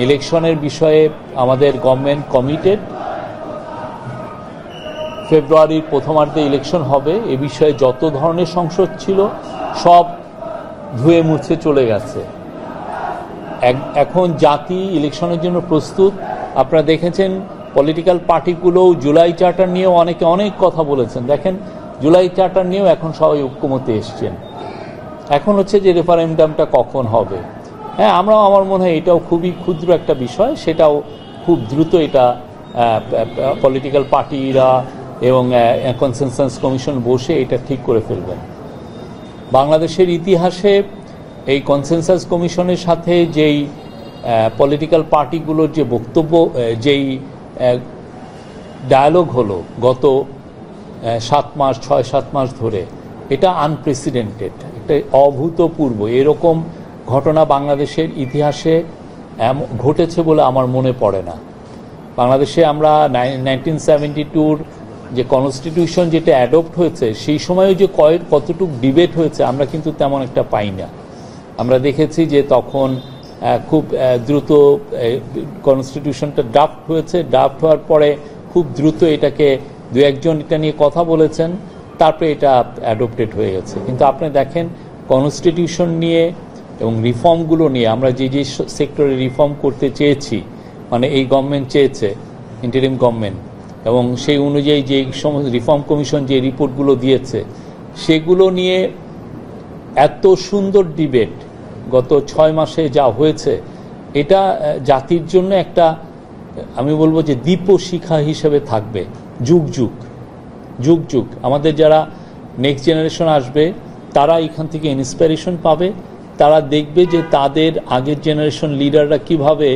ইলেকশনের বিষয়ে আমাদের গভর্নমেন্ট কমিটেড। ফেব্রুয়ারির প্রথমার্ধে ইলেকশন হবে, এ বিষয়ে যত ধরনের সংশয় ছিল সব ধুয়ে মুছে চলে গেছে। এখন জাতি ইলেকশনের জন্য প্রস্তুত। আপনারা দেখেছেন পলিটিক্যাল পার্টিগুলোও জুলাই চার্টার নিয়েও অনেকে অনেক কথা বলেছেন। দেখেন জুলাই চার্টার নিয়েও এখন সবাই ঐক্যমতে এসছেন। এখন হচ্ছে যে রেফারেন্ডামটা কখন হবে। হ্যাঁ, আমরাও, আমার মনে হয় এটাও খুবই ক্ষুদ্র একটা বিষয়, সেটাও খুব দ্রুত এটা পলিটিক্যাল পার্টিরা এবং কনসেনসাস কমিশন বসে এটা ঠিক করে ফেলবেন। বাংলাদেশের ইতিহাসে এই কনসেনসাস কমিশনের সাথে যেই পলিটিক্যাল পার্টিগুলোর যে বক্তব্য, যেই ডায়ালগ হলো গত 6-7 মাস ধরে, এটা আনপ্রেসিডেন্টেড, একটা অভূতপূর্ব। এরকম ঘটনা বাংলাদেশের ইতিহাসে ঘটেছে বলে আমার মনে পড়ে না। বাংলাদেশে আমরা 1972 যে কনস্টিটিউশন যেটা অ্যাডপ্ট হয়েছে, সেই সময়ও যে কতটুকু ডিবেট হয়েছে আমরা কিন্তু তেমন একটা পাই না। আমরা দেখেছি যে তখন খুব দ্রুত কনস্টিটিউশনটা ড্রাফট হয়েছে, ড্রাফট হওয়ার পরে খুব দ্রুত এটাকে দু একজন এটা নিয়ে কথা বলেছেন, তারপরে এটা অ্যাডপ্টেড হয়ে গেছে। কিন্তু আপনি দেখেন কনস্টিটিউশন নিয়ে এবং রিফর্মগুলো নিয়ে আমরা যে যে সেক্টরে রিফর্ম করতে চেয়েছি, মানে এই গভর্নমেন্ট চেয়েছে, ইন্টারিম গভর্নমেন্ট, এবং সেই অনুযায়ী যে সমস্ত রিফর্ম কমিশন যে রিপোর্টগুলো দিয়েছে, সেগুলো নিয়ে এত সুন্দর ডিবেট গত 6 মাসে যা হয়েছে, এটা জাতির জন্য একটা, আমি বলবো যে দীপশিখা হিসেবে থাকবে যুগ যুগ যুগ যুগ। আমাদের যারা নেক্সট জেনারেশন আসবে তারা এখান থেকে ইন্সপিরেশন পাবে। তারা দেখবে যে তাদের আগের জেনারেশন লিডাররা কিভাবে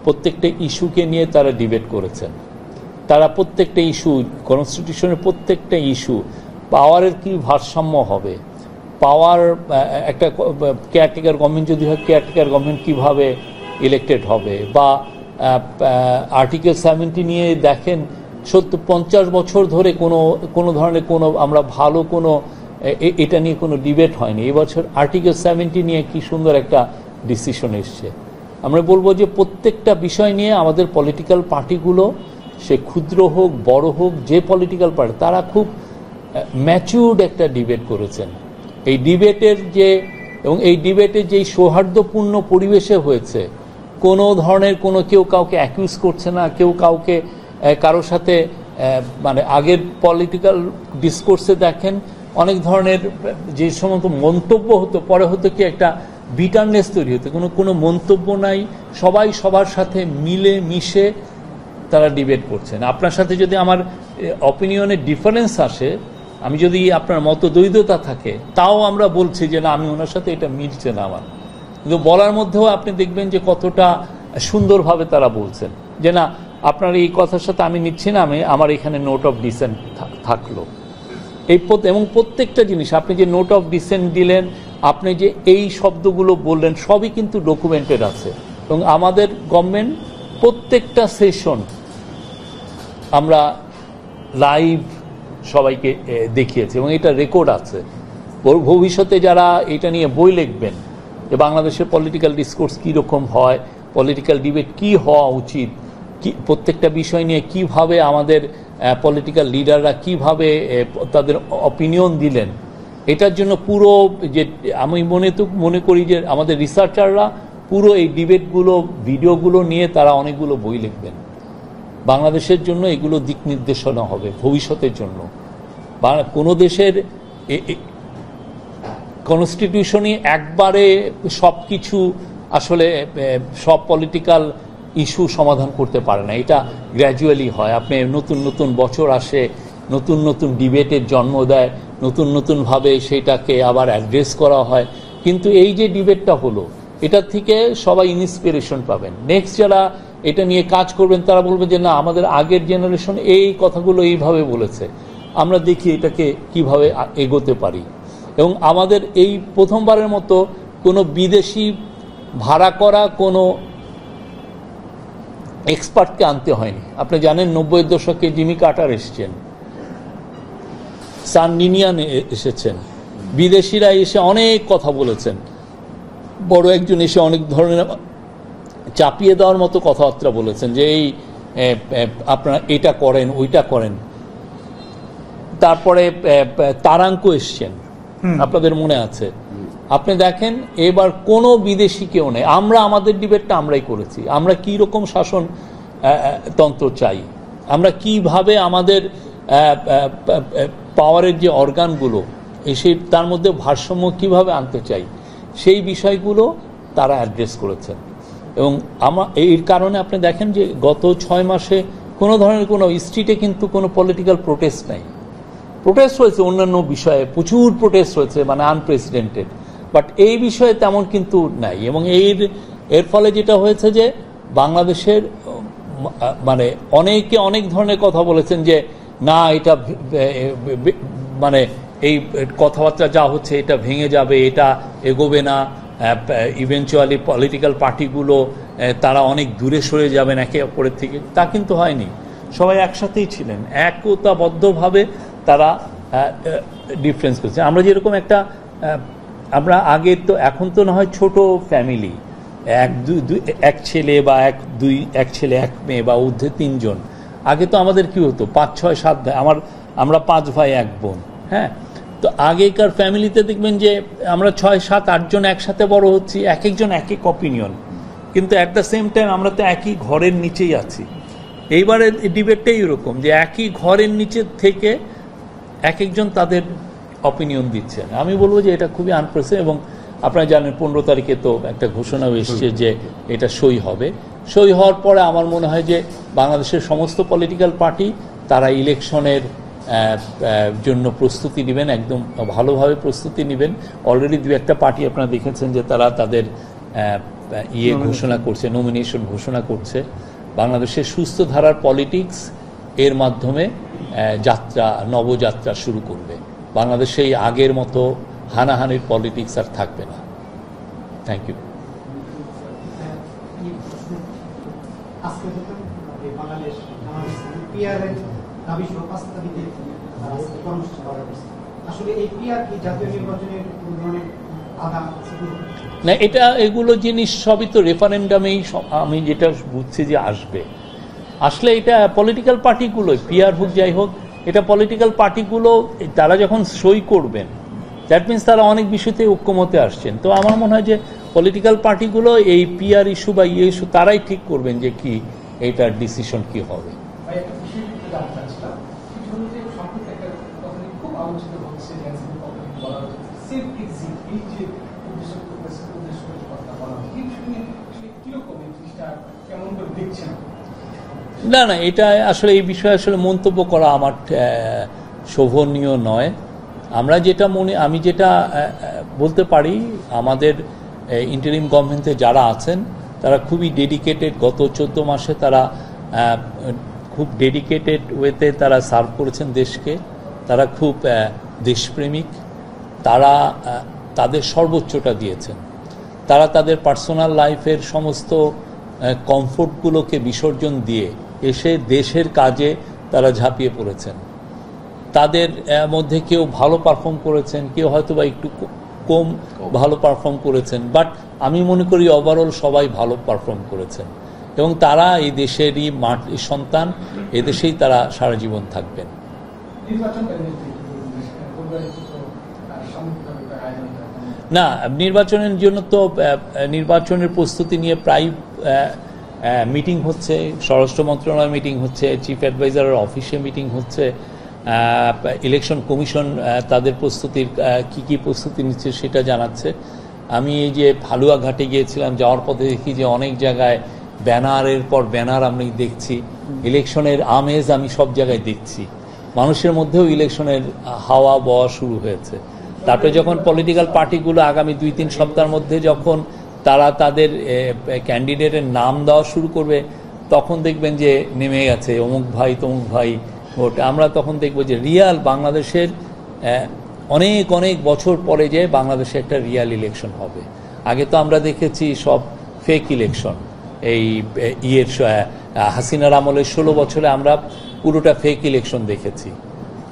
প্রত্যেকটা ইস্যুকে নিয়ে তারা ডিবেট করেছেন। তারা প্রত্যেকটা ইস্যু, কনস্টিটিউশনের প্রত্যেকটা ইস্যু, পাওয়ারের কি ভারসাম্য হবে, পাওয়ার একটা কেয়ারটেকার গভর্নমেন্ট যদি হয়, কেয়ারটেকার গভর্নমেন্ট কীভাবে ইলেক্টেড হবে, বা আর্টিকেল 70 নিয়ে দেখেন 50 বছর ধরে কোনো ধরনের আমরা ভালো এটা নিয়ে কোনো ডিবেট হয়নি। এবছর আর্টিকেল 70 নিয়ে কি সুন্দর একটা ডিসিশন এসছে। আমরা বলবো যে প্রত্যেকটা বিষয় নিয়ে আমাদের পলিটিক্যাল পার্টিগুলো, সে ক্ষুদ্র হোক বড় হোক, যে পলিটিক্যাল পার্টি, তারা খুব ম্যাচিউরড একটা ডিবেট করেছেন। এই ডিবেটের এবং এই ডিবেটের যেই সৌহার্দ্যপূর্ণ পরিবেশে হয়েছে, কোনো ধরনের কেউ কাউকে অ্যাকিউজ করছে না, কেউ কাউকে কারোর সাথে, মানে আগের পলিটিক্যাল ডিসকোর্সে দেখেন অনেক ধরনের যে সমস্ত মন্তব্য হতো, পরে হতো কি একটা বিটারনেস তৈরি হতো, কোনো মন্তব্য নাই, সবাই সবার সাথে মিলে মিশে তারা ডিবেট করছেন। আপনার সাথে যদি আমার অপিনিয়নের ডিফারেন্স আসে, আমি যদি আপনার মতদ্বৈধতা থাকে, তাও আমরা বলছি যে না, আমি ওনার সাথে এটা মিলছে না আমার, কিন্তু বলার মধ্যেও আপনি দেখবেন যে কতটা সুন্দরভাবে তারা বলছেন যে না, আপনার এই কথার সাথে আমি নিচ্ছি না, আমার এখানে নোট অফ ডিসেন্ট থাকলো। এবং প্রত্যেকটা জিনিস আপনি যে নোট অফ ডিসেন্ট দিলেন, আপনি যে এই শব্দগুলো বললেন, সবই কিন্তু ডকুমেন্টেড আছে। এবং আমাদের গভর্নমেন্ট প্রত্যেকটা সেশন আমরা লাইভ সবাইকে দেখিয়েছি এবং এটা রেকর্ড আছে। ভবিষ্যতে যারা এটা নিয়ে বই লিখবেন যে বাংলাদেশের পলিটিক্যাল ডিসকোর্স কীরকম হয়, পলিটিক্যাল ডিবেট কি হওয়া উচিত, প্রত্যেকটা বিষয় নিয়ে কিভাবে আমাদের পলিটিক্যাল লিডাররা কিভাবে তাদের অপিনিয়ন দিলেন, এটার জন্য পুরো যে আমি মনে করি যে আমাদের রিসার্চাররা পুরো এই ডিবেটগুলো, ভিডিওগুলো নিয়ে তারা অনেকগুলো বই লিখবেন। বাংলাদেশের জন্য এগুলো দিক নির্দেশনা হবে ভবিষ্যতের জন্য। কোনো দেশের কনস্টিটিউশনই একবারে সব কিছু আসলে সব পলিটিক্যাল ইস্যু সমাধান করতে পারে না, এটা গ্র্যাজুয়ালি হয়। আপনি নতুন নতুন বছর আসে, নতুন নতুন ডিবেটের জন্ম দেয়, নতুন নতুনভাবে সেটাকে আবার অ্যাড্রেস করা হয়। কিন্তু এই যে ডিবেটটা হলো, এটার থেকে সবাই ইন্সপিরেশন পাবেন। নেক্সট যারা এটা নিয়ে কাজ করবেন তারা বলবেন যে না, আমাদের আগের জেনারেশন এই কথাগুলো এইভাবে বলেছে, আমরা দেখি এটাকে কিভাবে এগোতে পারি। এবং আমাদের এই প্রথমবারের মতো কোনো বিদেশি ভাড়া করা কোনো এক্সপার্টকে আনতে হয়নি। আপনি জানেন 90-এর দশকে জিমি কার্টার এসেছেন, সান নিনিয়ান এসেছেন, বিদেশিরা এসে অনেক কথা বলেছেন, বড় একজন এসে অনেক ধরনের চাপিয়ে দেওয়ার মতো কথাবার্তা বলেছেন যে এই আপনারা এটা করেন ওইটা করেন। তারপরে তারাঙ্ক এসছেন, আপনাদের মনে আছে। আপনি দেখেন এবার কোনো বিদেশি কেউ নেই, আমরা আমাদের ডিবেটটা আমরাই করেছি। আমরা কি রকম শাসন তন্ত্র চাই, আমরা কিভাবে আমাদের পাওয়ারের যে অর্গানগুলো এসে তার মধ্যে ভারসাম্য কিভাবে আনতে চাই, সেই বিষয়গুলো তারা অ্যাড্রেস করেছেন। এবং এর কারণে আপনি দেখেন যে গত 6 মাসে কোনো ধরনের কোনো স্ট্রিটে কিন্তু কোনো পলিটিক্যাল প্রোটেস্ট নাই। প্রোটেস্ট হয়েছে অন্যান্য বিষয়ে, প্রচুর প্রোটেস্ট হয়েছে, মানে আনপ্রেসিডেন্টেড, বাট এই বিষয়ে তেমন কিন্তু নাই। এবং এর ফলে যেটা হয়েছে যে বাংলাদেশের মানে অনেকে অনেক ধরনের কথা বলেছেন যে না এটা মানে এই কথাবার্তা যা হচ্ছে এটা ভেঙে যাবে, এটা এগোবে না, ইভেনচুয়ালি পলিটিক্যাল পার্টিগুলো তারা অনেক দূরে সরে যাবেন একে অপরের থেকে। তা কিন্তু হয়নি, সবাই একসাথেই ছিলেন, একতাবদ্ধভাবে তারা ডিফারেন্স করছে। আমরা যেরকম একটা আমরা আগে তো, এখন তো না হয় ছোট ফ্যামিলি, এক ছেলে বা এক ছেলে এক মেয়ে বা ঊর্ধ্বে 3 জন। আগে তো আমাদের কি হতো 5, 6, 7 ভাই, আমরা 5 ভাই 1 বোন। হ্যাঁ, তো আগেকার ফ্যামিলিতে দেখবেন যে আমরা 6, 7, 8 জন একসাথে বড় হচ্ছি, এক একজন এক এক অপিনিয়ন, কিন্তু অ্যাট দ্য সেম টাইম আমরা তো একই ঘরের নিচেই আছি। এইবারের ডিবেটটাই এরকম যে একই ঘরের নিচে থেকে এক একজন তাদের অপিনিয়ন দিচ্ছেন। আমি বলবো যে এটা খুবই আনপ্রেসিডেন্টেড। এবং আপনারা জানেন 15 তারিখে তো একটা ঘোষণা এসছে যে এটা সই হবে। সই হওয়ার পরে আমার মনে হয় যে বাংলাদেশের সমস্ত পলিটিক্যাল পার্টি তারা ইলেকশনের জন্য প্রস্তুতি নেবেন, একদম ভালোভাবে প্রস্তুতি নেবেন। অলরেডি 2-1টা পার্টি আপনারা দেখেছেন যে তারা তাদের ঘোষণা করছে, নমিনেশন ঘোষণা করছে। বাংলাদেশের সুস্থ ধারার পলিটিক্স এর মাধ্যমে নবযাত্রা শুরু করবে। বাংলাদেশে এই আগের মতো হানাহানির পলিটিক্স আর থাকবে না। Thank you. না, এগুলো জিনিস সবই তো রেফারেন্ডামেই, আমি যেটা বুঝছি যে আসলে এটা পলিটিক্যাল পার্টিগুলো, পিআর হোক যাই হোক, এটা পলিটিক্যাল পার্টিগুলো তারা যখন সই করবেন, দ্যাট মিনস তারা অনেক বিষয়তে ঐক্যমতে আসছেন। তো আমার মনে হয় যে পলিটিক্যাল পার্টিগুলো এই পিআর ইস্যু বা ইস্যু তারাই ঠিক করবেন যে কি এইটার ডিসিশন কি হবে। না না, এটা আসলে এই বিষয়ে আসলে মন্তব্য করা আমার শোভনীয় নয়। আমি যেটা বলতে পারি, আমাদের ইন্টারিম গভর্নমেন্টে যারা আছেন তারা খুবই ডেডিকেটেড। গত 14 মাসে তারা খুব ডেডিকেটেড ওয়েতে তারা সার্ভ করেছেন দেশকে। তারা খুব দেশপ্রেমিক, তারা তাদের সর্বোচ্চটা দিয়েছেন। তারা তাদের পার্সোনাল লাইফের সমস্ত কমফোর্টগুলোকে বিসর্জন দিয়ে এসে দেশের কাজে তারা ঝাঁপিয়ে পড়েছেন। তাদের মধ্যে কেউ ভালো পারফর্ম করেছেন, কেউ হয়তো বা একটু কম ভালো পারফর্ম করেছেন, বাট আমি মনে করি ওভারঅল সবাই ভালো পারফর্ম করেছেন। এবং তারা এই দেশেরই সন্তান, এদেশেই তারা সারা জীবন থাকবেন। না, নির্বাচনের জন্য তো নির্বাচনের প্রস্তুতি নিয়ে প্রায় মিটিং হচ্ছে, স্বরাষ্ট্র মন্ত্রণালয় মিটিং হচ্ছে, চিফ অ্যাডভাইজারের অফিসে মিটিং হচ্ছে, ইলেকশন কমিশন তাদের প্রস্তুতির কি প্রস্তুতি নিচ্ছে সেটা জানাচ্ছে। আমি এই যে হালুয়াঘাটে গিয়েছিলাম, যাওয়ার পথে দেখি যে অনেক জায়গায় ব্যানারের পর ব্যানার আমি দেখছি। ইলেকশনের আমেজ আমি সব জায়গায় দেখছি, মানুষের মধ্যেও ইলেকশনের হাওয়া বওয়া শুরু হয়েছে। তারপরে যখন পলিটিক্যাল পার্টিগুলো আগামী 2-3 সপ্তাহের মধ্যে যখন তারা তাদের ক্যান্ডিডেটের নাম দেওয়া শুরু করবে, তখন দেখবেন যে নেমে গেছে অমুক ভাই তমুক ভাই ভোট। আমরা তখন দেখব যে রিয়াল বাংলাদেশের অনেক অনেক বছর পরে যে বাংলাদেশে একটা রিয়াল ইলেকশন হবে। আগে তো আমরা দেখেছি সব ফেক ইলেকশন। এই হাসিনার আমলে 16 বছরে আমরা পুরোটা ফেক ইলেকশন দেখেছি।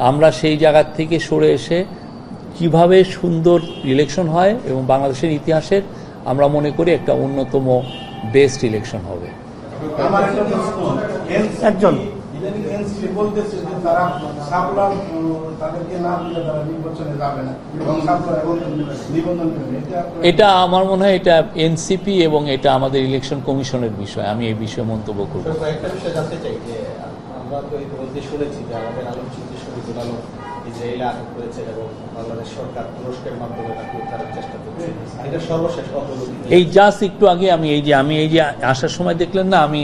আমরা সেই জায়গার থেকে সরে এসে কিভাবে সুন্দর ইলেকশন হয় এবং বাংলাদেশের ইতিহাসের আমরা মনে করি একটা অন্যতম বেস্ট ইলেকশন হবে। আমার একটা প্রশ্ন, একজন এনসিপি বলতেছে যে তারা সাপলা তাদেরকে না দিলে তারা নির্বাচনে যাবে না এবং সাপলা এবং নিবন্ধন করবে, এটা আমার মনে হয় এটা এনসিপি এবং এটা আমাদের ইলেকশন কমিশনের বিষয়, আমি এই বিষয়ে মন্তব্য করব। একটা বিষয় জানতে চাই যে আমরা তো ইতিমধ্যে শুনেছি যে আমাদের আলোচিত শহীদুল আলম ইসরায়েলে আটক করেছেন এবং বাংলাদেশ সরকার তুরস্কের মাধ্যমে তাকে উদ্ধারের চেষ্টা করছে। এটা সর্বশেষ অগ্রগতি। এই জাস্ট একটু আগে আমি এই যে আসার সময় দেখলেন না, আমি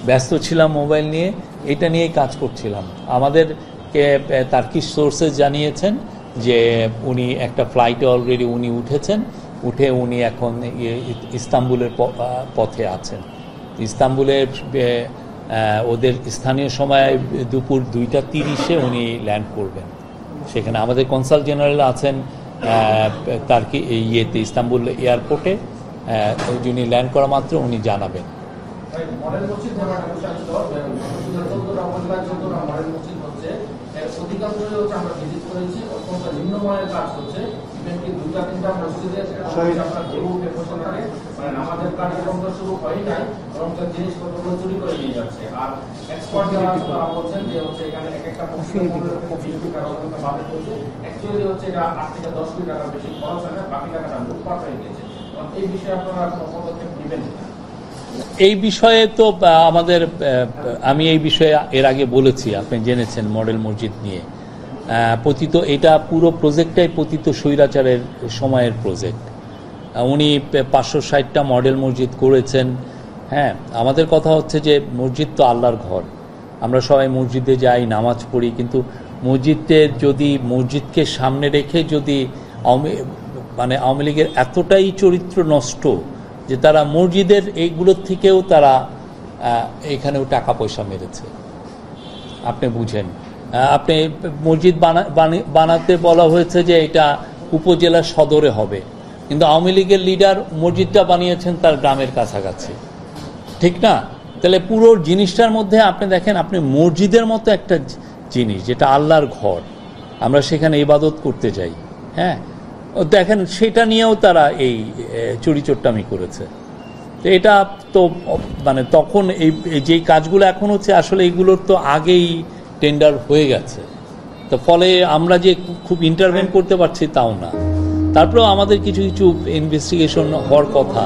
ব্যস্ত ছিলাম মোবাইল নিয়ে, এটা নিয়েই কাজ করছিলাম। আমাদেরকে তার্কিশ সোর্সেস জানিয়েছেন যে উনি একটা ফ্লাইটে অলরেডি উনি উঠেছেন, উঠে উনি এখন ইস্তাম্বুলের পথে আছেন। ইস্তাম্বুলের ওদের স্থানীয় সময় দুপুর 2:30 উনি ল্যান্ড করবেন সেখানে। আমাদের কনসাল জেনারেল আছেন ইস্তাম্বুল এয়ারপোর্টে, যিনি ল্যান্ড করা মাত্র উনি জানাবেন। মডেল মসজিদ হচ্ছে অধিকাংশ হচ্ছে আমরা ভিজিট করেছি, অত্যন্ত নিম্নমানের কাজ হচ্ছে। ইভেন্টলি 2-3টা মসজিদের আমরা গরু উঠে থাকে, মানে আমাদের কার্যক্রম শুরু হয় নাই, বরং জিনিসপত্রগুলো চুরি করে নিয়ে যাচ্ছে। আর এক্সপার্ট যারা তারা বলছেন যে হচ্ছে এখানে এক একটা অ্যাকচুয়ালি হচ্ছে এটা 8 থেকে 10 কোটি টাকার বেশি খরচ হয় না, বাকি টাকাটা লুটপাট হয়ে গেছে। এই বিষয়ে আপনারা কোনো পদক্ষেপ নেবেন না? এই বিষয়ে তো আমাদের আমি এই বিষয়ে এর আগে বলেছি, আপনি জেনেছেন মডেল মসজিদ নিয়ে পতিত, এটা পুরো প্রজেক্টটাই পতিত স্বৈরাচারের সময়ের প্রজেক্ট। উনি 560টা মডেল মসজিদ করেছেন। হ্যাঁ, আমাদের কথা হচ্ছে যে মসজিদ তো আল্লাহর ঘর, আমরা সবাই মসজিদে যাই, নামাজ পড়ি, কিন্তু মসজিদকে সামনে রেখে যদি আওয়ামী লীগের এতটাই চরিত্র নষ্ট যে তারা মসজিদের এইগুলোর থেকেও তারা এখানেও টাকা পয়সা মেরেছে, আপনি বুঝেন। আপনি মসজিদ বানাতে বলা হয়েছে যে এটা উপজেলা সদরে হবে, কিন্তু আওয়ামী লীগের লিডার মসজিদটা বানিয়েছেন তার গ্রামের কাছাকাছি, ঠিক না? তাহলে পুরো জিনিসটার মধ্যে আপনি দেখেন, আপনি মসজিদের মতো একটা জিনিস যেটা আল্লাহর ঘর, আমরা সেখানে ইবাদত করতে যাই, হ্যাঁ, দেখেন সেটা নিয়েও তারা এই চুরিচোট্টামি করেছে। তো এটা তো তখন এই যেই কাজগুলো এখন হচ্ছে আসলে এগুলোর তো আগেই টেন্ডার হয়ে গেছে, তো ফলে আমরা যে খুব ইন্টারভেন করতে পারছি তাও না। তারপরেও আমাদের কিছু ইনভেস্টিগেশন হওয়ার কথা।